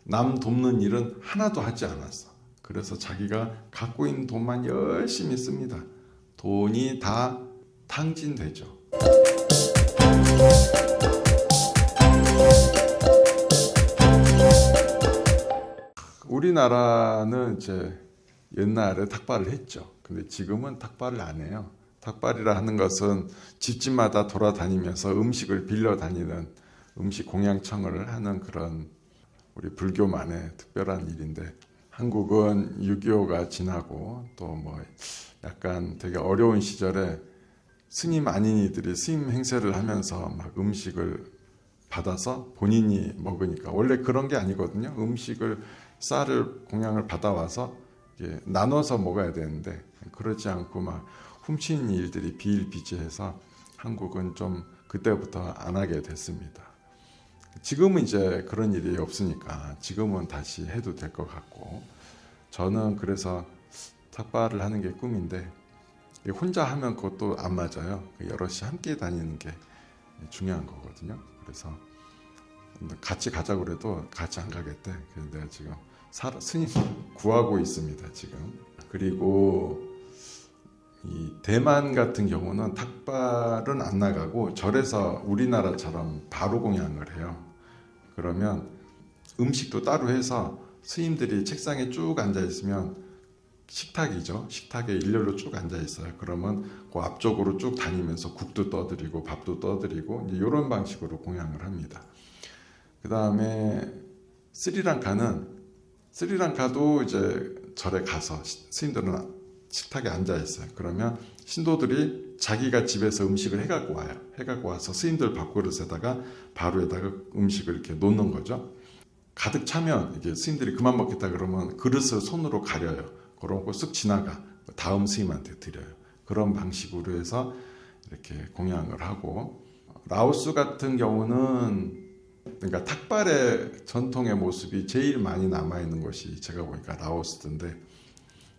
남 돕는 일은 하나도 하지 않았어. 그래서 자기가 갖고 있는 돈만 열심히 씁니다. 돈이 다 탕진되죠. 우리나라는 이제 옛날에 탁발을 했죠. 근데 지금은 탁발을 안 해요. 탁발이라 하는 것은 집집마다 돌아다니면서 음식을 빌려 다니는 음식 공양청을 하는 그런 우리 불교만의 특별한 일인데, 한국은 6.25가 지나고 또 뭐 약간 되게 어려운 시절에 스님 아닌 이들이 스님 행세를 하면서 막 음식을 받아서 본인이 먹으니까, 원래 그런 게 아니거든요. 음식을 쌀을 공양을 받아와서 나눠서 먹어야 되는데 그러지 않고 막 훔치는 일들이 비일비재해서 한국은 좀 그때부터 안 하게 됐습니다. 지금은 이제 그런 일이 없으니까 지금은 다시 해도 될 것 같고, 저는 그래서 탁발을 하는 게 꿈인데 혼자 하면 그것도 안 맞아요. 여럿이 함께 다니는 게 중요한 거거든요. 그래서 같이 가자고 그래도 같이 안 가겠대. 그래서 내가 지금 스님 구하고 있습니다 지금. 그리고 이 대만 같은 경우는 탁발은 안 나가고 절에서 우리나라처럼 바로 공양을 해요. 그러면 음식도 따로 해서 스님들이 책상에 쭉 앉아 있으면, 식탁이죠. 식탁에 일렬로 쭉 앉아 있어요. 그러면 그 앞쪽으로 쭉 다니면서 국도 떠드리고 밥도 떠드리고 이제 이런 방식으로 공양을 합니다. 그 다음에 스리랑카도 이제 절에 가서 스님들은 식탁에 앉아 있어요. 그러면 신도들이 자기가 집에서 음식을 해갖고 와요. 해갖고 와서 스님들 밥그릇에다가 바로에다가 음식을 이렇게 놓는 거죠. 가득 차면 이게 스님들이 그만 먹겠다 그러면 그릇을 손으로 가려요. 그러고 쓱 지나가 다음 스님한테 드려요. 그런 방식으로 해서 이렇게 공양을 하고, 라오스 같은 경우는 그러니까 탁발의 전통의 모습이 제일 많이 남아있는 것이 제가 보니까 라오스인데,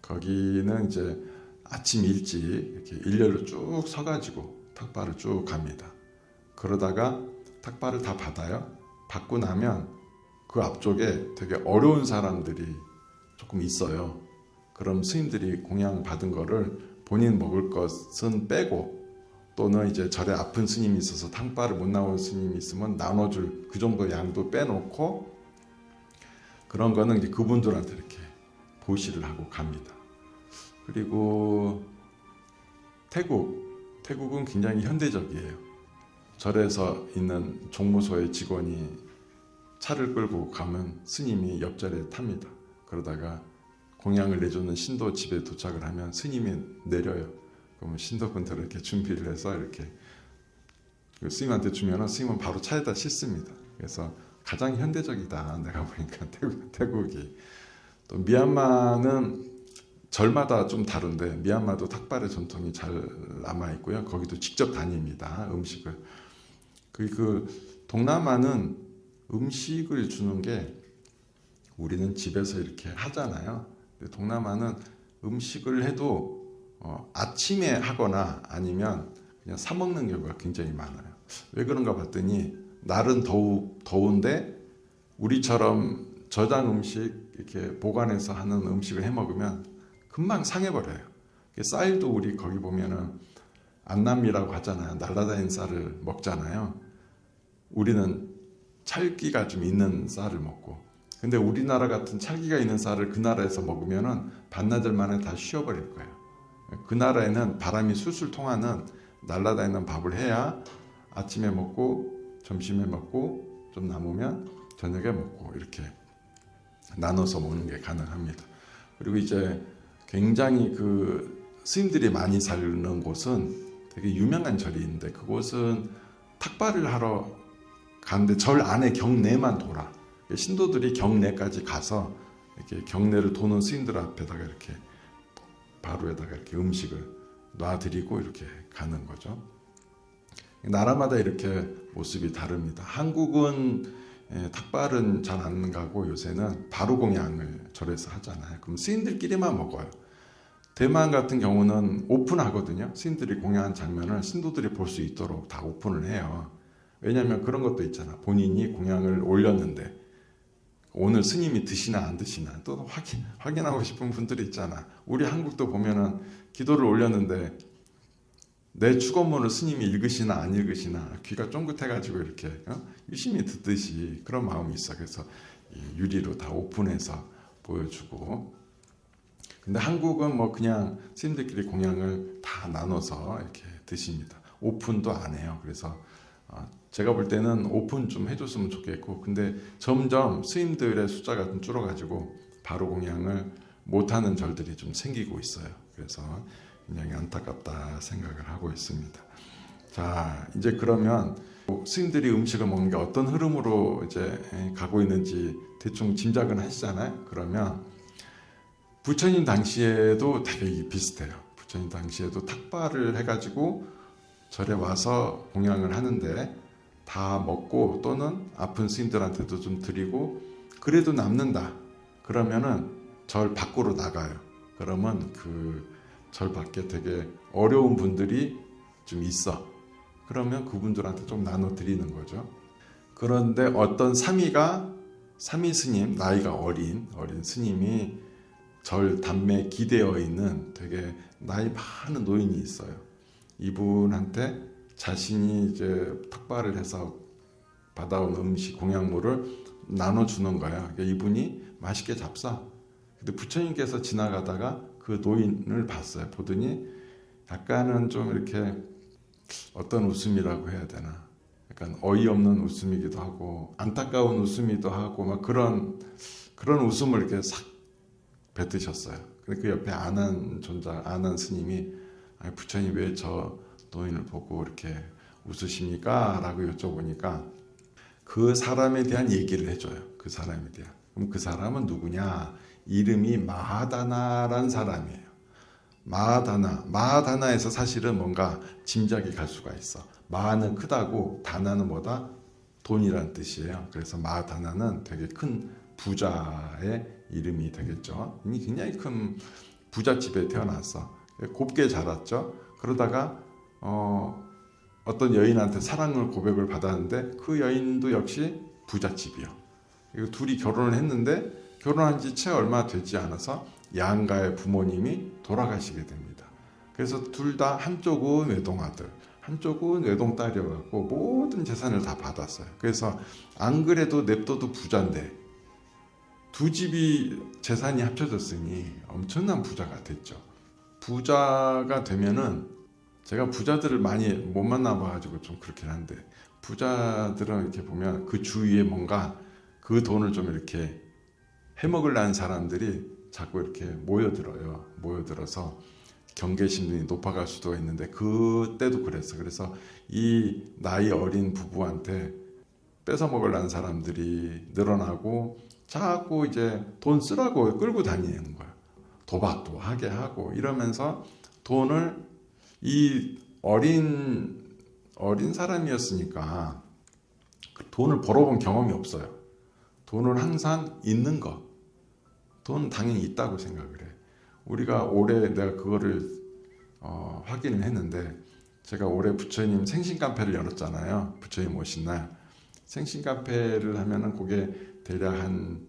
거기는 이제 아침 일찍 이렇게 일렬로 쭉 서가지고 탁발을 쭉 갑니다. 그러다가 탁발을 다 받아요. 받고 나면 그 앞쪽에 되게 어려운 사람들이 조금 있어요. 그럼 스님들이 공양 받은 거를 본인 먹을 것은 빼고, 또는 이제 절에 아픈 스님이 있어서 탕발을 못 나온 스님이 있으면 나눠줄 그 정도 양도 빼놓고, 그런 거는 이제 그분들한테 이렇게 보시를 하고 갑니다. 그리고 태국은 굉장히 현대적이에요. 절에서 있는 종무소의 직원이 차를 끌고 가면 스님이 옆자리에 탑니다. 그러다가 공양을 내주는 신도 집에 도착을 하면 스님이 내려요. 그러면 신도분들은 이렇게 준비를 해서 이렇게 스님한테 주면은 스님은 바로 차에다 싣습니다. 그래서 가장 현대적이다 내가 보니까 태국이. 또 미얀마는 절마다 좀 다른데 미얀마도 탁발의 전통이 잘 남아 있고요. 거기도 직접 다닙니다. 음식을. 그 동남아는 음식을 주는 게, 우리는 집에서 이렇게 하잖아요. 근데 동남아는 음식을 해도 아침에 하거나 아니면 그냥 사 먹는 경우가 굉장히 많아요. 왜 그런가 봤더니 날은 더운데 우리처럼 저장 음식 이렇게 보관해서 하는 음식을 해 먹으면 금방 상해버려요. 쌀도 우리 거기 보면은 안남이라고 하잖아요. 날라다니는 쌀을 먹잖아요. 우리는 찰기가 좀 있는 쌀을 먹고, 근데 우리나라 같은 찰기가 있는 쌀을 그 나라에서 먹으면은 반나절 만에 다 쉬어버릴 거예요. 그 나라에는 바람이 술술 통하는 날라다니는 밥을 해야 아침에 먹고 점심에 먹고 좀 남으면 저녁에 먹고 이렇게 나눠서 먹는 게 가능합니다. 그리고 이제 굉장히 그 스님들이 많이 사는 곳은 되게 유명한 절이 있는데, 그곳은 탁발을 하러 가는데 절 안에 경내만 돌아. 신도들이 경내까지 가서 이렇게 경내를 도는 스님들 앞에다가 이렇게 바로에다가 이렇게 음식을 놔드리고 이렇게 가는 거죠. 나라마다 이렇게 모습이 다릅니다. 한국은 탁발은 잘 안 가고 요새는 바로 공양을 절에서 하잖아요. 그럼 스님들끼리만 먹어요. 대만 같은 경우는 오픈하거든요. 스님들이 공양한 장면을 신도들이 볼 수 있도록 다 오픈을 해요. 왜냐하면 그런 것도 있잖아. 본인이 공양을 올렸는데 오늘 스님이 드시나 안 드시나 또 확인하고 싶은 분들이 있잖아. 우리 한국도 보면은 기도를 올렸는데 내 축원문을 스님이 읽으시나 안 읽으시나 귀가 쫑긋해가지고 이렇게 유심히 듣듯이 그런 마음이 있어. 그래서 유리로 다 오픈해서 보여주고. 근데 한국은 뭐 그냥 스님들끼리 공양을 다 나눠서 이렇게 드십니다. 오픈도 안 해요. 그래서 제가 볼 때는 오픈 좀 해줬으면 좋겠고, 근데 점점 스님들의 숫자가 좀 줄어가지고 바로 공양을 못하는 절들이 좀 생기고 있어요. 그래서 굉장히 안타깝다 생각을 하고 있습니다. 자, 이제 그러면 스님들이 음식을 먹는 게 어떤 흐름으로 이제 가고 있는지 대충 짐작은 하시잖아요. 그러면 부처님 당시에도 되게 비슷해요. 부처님 당시에도 탁발을 해가지고 절에 와서 공양을 하는데 다 먹고 또는 아픈 스님들한테도 좀 드리고 그래도 남는다. 그러면은 절 밖으로 나가요. 그러면 그 절 밖에 되게 어려운 분들이 좀 있어. 그러면 그분들한테 좀 나눠 드리는 거죠. 그런데 어떤 사미 스님, 나이가 어린 스님이 절 담에 기대어 있는 되게 나이 많은 노인이 있어요. 이분한테 자신이 이제 탁발을 해서 받아온 음식 공양물을 나눠주는 거야. 그러니까 이분이 맛있게 잡사. 근데 부처님께서 지나가다가 그 노인을 봤어요. 보더니 약간은 좀 이렇게 어떤 웃음이라고 해야 되나. 약간 어이없는 웃음이기도 하고 안타까운 웃음이기도 하고 막 그런 웃음을 이렇게 싹 뱉으셨어요. 근데 그 옆에 아난 스님이 부처님 왜 저 노인을 보고 이렇게 웃으십니까? 라고 여쭤보니까 그 사람에 대한 얘기를 해줘요. 그 사람에 대한. 그럼 그 사람은 누구냐? 이름이 마하다나라는 사람이에요. 마하다나에서 사실은 뭔가 짐작이 갈 수가 있어. 마는 크다고 다나는 뭐다? 돈이란 뜻이에요. 그래서 마하다나는 되게 큰 부자의 이름이 되겠죠. 굉장히 큰 부잣집에 태어났어. 곱게 자랐죠. 그러다가 어떤 여인한테 사랑을 고백을 받았는데 그 여인도 역시 부잣집이요. 그리고 둘이 결혼을 했는데 결혼한 지 채 얼마 되지 않아서 양가의 부모님이 돌아가시게 됩니다. 그래서 둘 다 한쪽은 외동아들, 한쪽은 외동딸이어갖고 모든 재산을 다 받았어요. 그래서 안 그래도 냅둬도 부자인데 두 집이 재산이 합쳐졌으니 엄청난 부자가 됐죠. 부자가 되면은 제가 부자들을 많이 못 만나봐가지고 좀 그렇긴 한데 부자들은 이렇게 보면 그 주위에 뭔가 그 돈을 좀 이렇게 해먹으려는 사람들이 자꾸 이렇게 모여들어서 경계심이 높아갈 수도 있는데 그때도 그랬어. 그래서 이 나이 어린 부부한테 뺏어 먹으려는 사람들이 늘어나고 자꾸 이제 돈 쓰라고 끌고 다니는 거야. 도박도 하게 하고 이러면서 돈을 이 어린 사람이었으니까 돈을 벌어본 경험이 없어요. 돈은 항상 있는 거. 돈 당연히 있다고 생각을 해. 우리가 올해 내가 그거를 확인을 했는데 제가 올해 부처님 생신 카페를 열었잖아요. 부처님 오신 날. 생신 카페를 하면은 그게 대략 한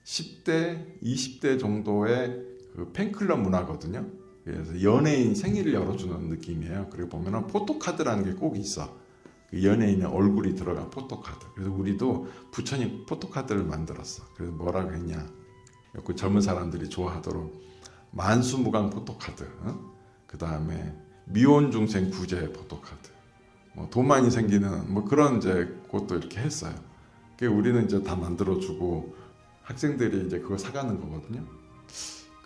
10대, 20대 정도의 그 팬클럽 문화거든요. 그래서 연예인 생일을 열어주는 느낌이에요. 그리고 보면은 포토카드라는 게 꼭 있어. 그 연예인의 얼굴이 들어간 포토카드. 그래서 우리도 부처님 포토카드를 만들었어. 그래서 뭐라고 했냐. 그 젊은 사람들이 좋아하도록 만수무강 포토카드. 그 다음에 미혼중생 구제 포토카드. 뭐 돈 많이 생기는 뭐 그런 이제 것도 이렇게 했어요. 우리는 이제 다 만들어주고 학생들이 이제 그거 사가는 거거든요.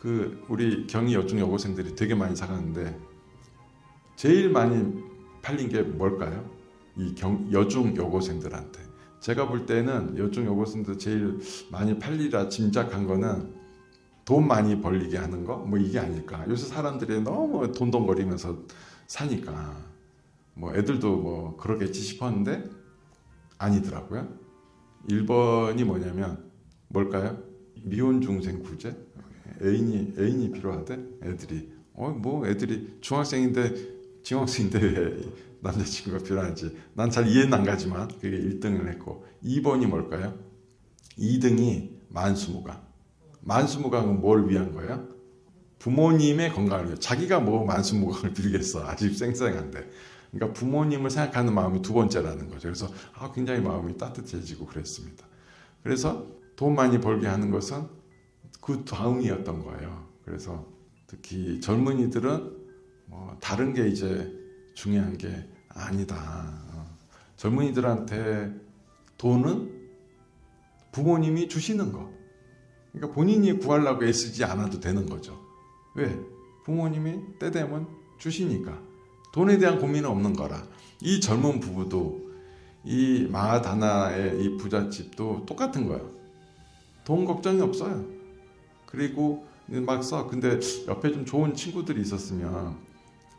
그 우리 경희 여중 여고생들이 되게 많이 사가는데 제일 많이 팔린 게 뭘까요? 이 여중 여고생들한테. 제가 볼 때는 여중 여고생들 제일 많이 팔리라 짐작한 거는 돈 많이 벌리게 하는 거? 뭐 이게 아닐까. 요새 사람들이 너무 돈돈거리면서 사니까 뭐 애들도 뭐 그러겠지 싶었는데 아니더라고요. 1번이 뭐냐면 뭘까요? 미혼 중생 구제? 애인이 필요하대? 애들이 뭐 애들이 중학생인데 왜 남자친구가 필요한지 난 잘 이해는 안 가지만 그게 1등을 했고 2번이 뭘까요? 2등이 만수무강. 만수무강은 뭘 위한 거예요? 부모님의 건강을 위해. 자기가 뭐 만수무강을 빌겠어. 아직 쌩쌩한데. 그러니까 부모님을 생각하는 마음이 두 번째라는 거죠. 그래서 굉장히 마음이 따뜻해지고 그랬습니다. 그래서 돈 많이 벌게 하는 것은 그 다음이었던 거예요. 그래서 특히 젊은이들은 다른 게 이제 중요한 게 아니다. 젊은이들한테 돈은 부모님이 주시는 거. 그러니까 본인이 구하려고 애쓰지 않아도 되는 거죠. 왜? 부모님이 때 되면 주시니까. 돈에 대한 고민은 없는 거라. 이 젊은 부부도 이 마하다나의 이 부잣집도 똑같은 거예요. 돈 걱정이 없어요. 그리고 막 써. 근데 옆에 좀 좋은 친구들이 있었으면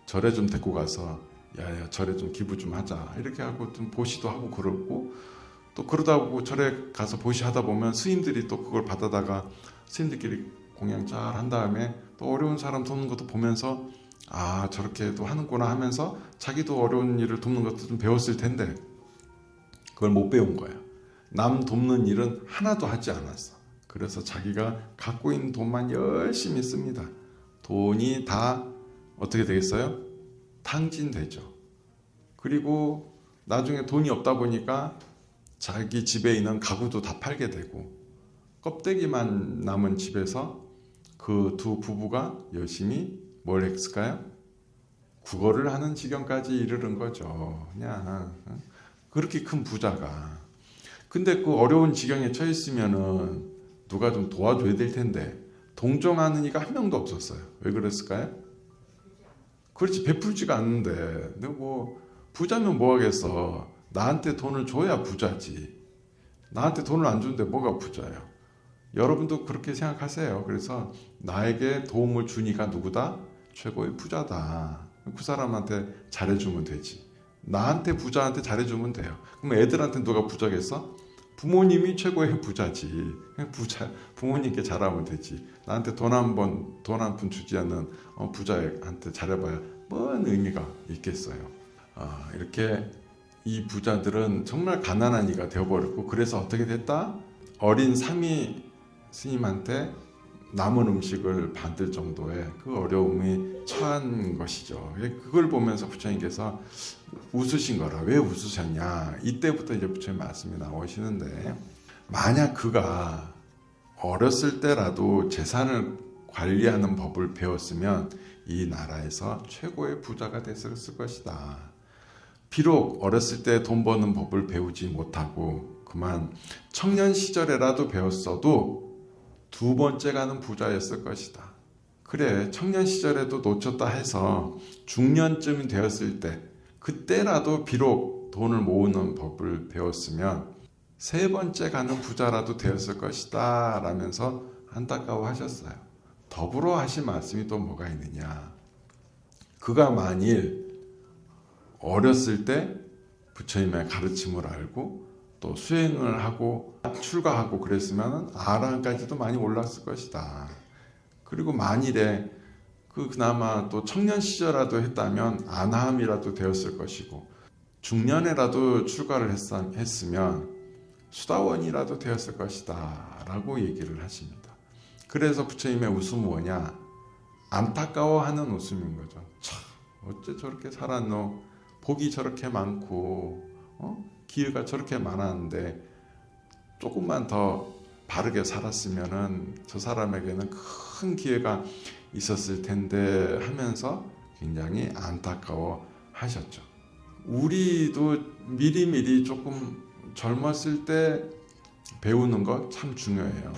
절에 좀 데리고 가서 야야 절에 좀 기부 좀 하자. 이렇게 하고 좀 보시도 하고 그러고 또 그러다 보고 절에 가서 보시하다 보면 스님들이 또 그걸 받아다가 스님들끼리 공양 잘 한 다음에 또 어려운 사람 돕는 것도 보면서 저렇게 또 하는구나 하면서 자기도 어려운 일을 돕는 것도 좀 배웠을 텐데 그걸 못 배운 거예요. 남 돕는 일은 하나도 하지 않았어. 그래서 자기가 갖고 있는 돈만 열심히 씁니다. 돈이 다 어떻게 되겠어요? 탕진되죠. 그리고 나중에 돈이 없다 보니까 자기 집에 있는 가구도 다 팔게 되고 껍데기만 남은 집에서 그 두 부부가 열심히 뭘 했을까요? 국어를 하는 지경까지 이르는 거죠. 그냥 그렇게 큰 부자가. 근데 그 어려운 지경에 처했으면은 누가 좀 도와줘야 될 텐데 동정하는 이가 한 명도 없었어요. 왜 그랬을까요? 그렇지, 베풀지가 않는데. 근데 뭐 부자면 뭐 하겠어. 나한테 돈을 줘야 부자지. 나한테 돈을 안 주는데 뭐가 부자예요? 여러분도 그렇게 생각하세요. 그래서 나에게 도움을 주니까 누구다? 최고의 부자다. 그 사람한테 잘해주면 되지. 나한테 부자한테 잘해주면 돼요. 그럼 애들한테 누가 부자겠어? 부모님이 최고의 부자지. 부모님께 잘하면 되지. 나한테 돈 한 푼 주지 않는 부자한테 잘해봐야 뭔 의미가 있겠어요. 이렇게 이 부자들은 정말 가난한 이가 되어버렸고, 그래서 어떻게 됐다? 어린 상위 스님한테 남은 음식을 받을 정도의 그 어려움이 처한 것이죠. 그걸 보면서 부처님께서 웃으신 거라. 왜 웃으셨냐? 이때부터 이제 부처님 말씀이 나오시는데, 만약 그가 어렸을 때라도 재산을 관리하는 법을 배웠으면 이 나라에서 최고의 부자가 됐을 것이다. 비록 어렸을 때 돈 버는 법을 배우지 못하고 그만 청년 시절에라도 배웠어도 두 번째 가는 부자였을 것이다. 그래, 청년 시절에도 놓쳤다 해서 중년쯤이 되었을 때 그때라도 비록 돈을 모으는 법을 배웠으면 세 번째 가는 부자라도 되었을 것이다 라면서 안타까워하셨어요. 더불어 하신 말씀이 또 뭐가 있느냐. 그가 만일 어렸을 때 부처님의 가르침을 알고 또 수행을 하고 출가하고 그랬으면 아라한까지도 많이 올랐을 것이다. 그리고 만일에 그나마 또 청년 시절이라도 했다면 아나함이라도 되었을 것이고, 중년에라도 출가를 했으면 수다원이라도 되었을 것이다 라고 얘기를 하십니다. 그래서 부처님의 웃음은 뭐냐? 안타까워하는 웃음인 거죠. 참, 어째 저렇게 살았노? 복이 저렇게 많고 기회가 저렇게 많았는데 조금만 더 바르게 살았으면은 저 사람에게는 큰 기회가 있었을 텐데 하면서 굉장히 안타까워 하셨죠. 우리도 미리미리 조금 젊었을 때 배우는 거 참 중요해요.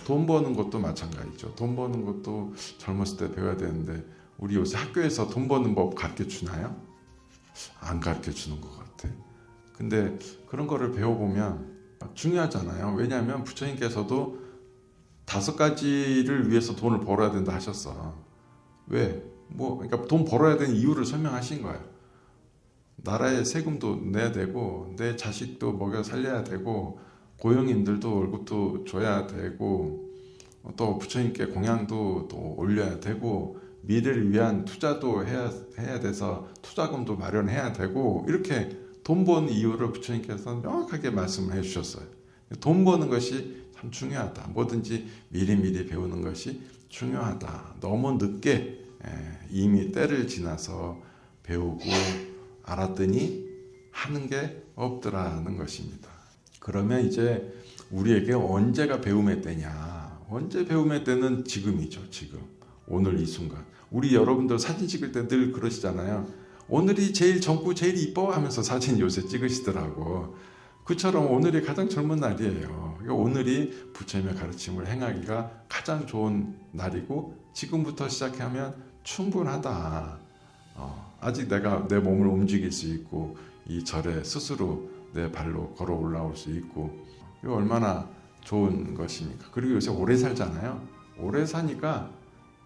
돈 버는 것도 마찬가지죠. 돈 버는 것도 젊었을 때 배워야 되는데 우리 요새 학교에서 돈 버는 법 가르쳐 주나요? 안 가르쳐 주는 것 같아. 근데 그런 거를 배워보면 중요하잖아요. 왜냐하면 부처님께서도 5가지를 위해서 돈을 벌어야 된다 하셨어. 왜? 그러니까 돈 벌어야 되는 이유를 설명하신 거예요. 나라에 세금도 내야 되고 내 자식도 먹여 살려야 되고 고용인들도 월급도 줘야 되고 또 부처님께 공양도 또 올려야 되고 미래를 위한 투자도 해야 돼서 투자금도 마련해야 되고, 이렇게 돈 번 이유를 부처님께서 명확하게 말씀을 해주셨어요. 돈 버는 것이 참 중요하다. 뭐든지 미리미리 배우는 것이 중요하다. 너무 늦게 이미 때를 지나서 배우고 알았더니 하는 게 없더라는 것입니다. 그러면 이제 우리에게 언제가 배움의 때냐? 언제 배움의 때는 지금이죠. 지금. 오늘 이 순간. 우리 여러분들 사진 찍을 때 늘 그러시잖아요. 오늘이 제일 젊고 제일 이뻐 하면서 사진 요새 찍으시더라고. 그처럼 오늘이 가장 젊은 날이에요. 그러니까 오늘이 부처님의 가르침을 행하기가 가장 좋은 날이고 지금부터 시작하면 충분하다. 아직 내가 내 몸을 움직일 수 있고 이 절에 스스로 내 발로 걸어 올라올 수 있고 이거 얼마나 좋은 것입니까? 그리고 요새 오래 살잖아요. 오래 사니까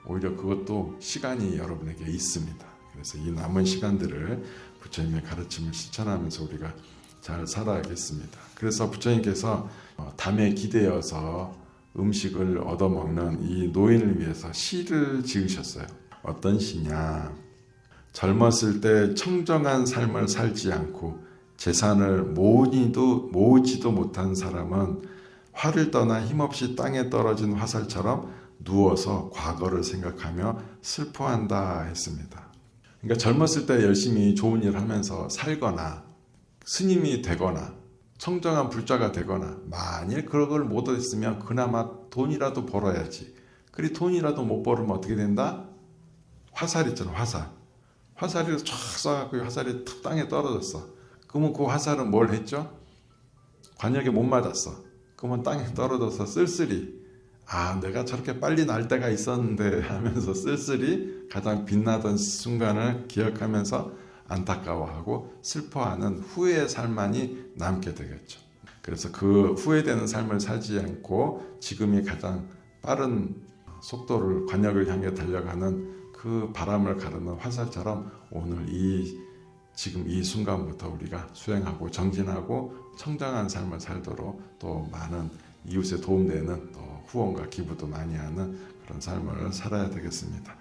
오히려 그것도 시간이 여러분에게 있습니다. 그래서 이 남은 시간들을 부처님의 가르침을 실천하면서 우리가 잘 살아야겠습니다. 그래서 부처님께서 담에 기대어서 음식을 얻어먹는 이 노인을 위해서 시를 지으셨어요. 어떤 시냐? 젊었을 때 청정한 삶을 살지 않고 재산을 모으지도 못한 사람은 활을 떠나 힘없이 땅에 떨어진 화살처럼 누워서 과거를 생각하며 슬퍼한다 했습니다. 그러니까 젊었을 때 열심히 좋은 일 하면서 살거나 스님이 되거나 청정한 불자가 되거나 만일 그런 걸 못했으면 그나마 돈이라도 벌어야지. 그리 돈이라도 못 벌으면 어떻게 된다? 화살 있잖아, 화살. 화살이 쫙 쏴갖고 화살이 툭 땅에 떨어졌어. 그러면 그 화살은 뭘 했죠? 관역에 못 맞았어. 그러면 땅에 떨어져서 쓸쓸히 내가 저렇게 빨리 날 때가 있었는데 하면서 쓸쓸히 가장 빛나던 순간을 기억하면서 안타까워하고 슬퍼하는 후회의 삶만이 남게 되겠죠. 그래서 그 후회되는 삶을 살지 않고 지금이 가장 빠른 속도를 관역을 향해 달려가는 그 바람을 가르는 화살처럼 오늘 지금 이 순간부터 우리가 수행하고 정진하고 청정한 삶을 살도록 또 많은 이웃에 도움되는 또 후원과 기부도 많이 하는 그런 삶을 살아야 되겠습니다.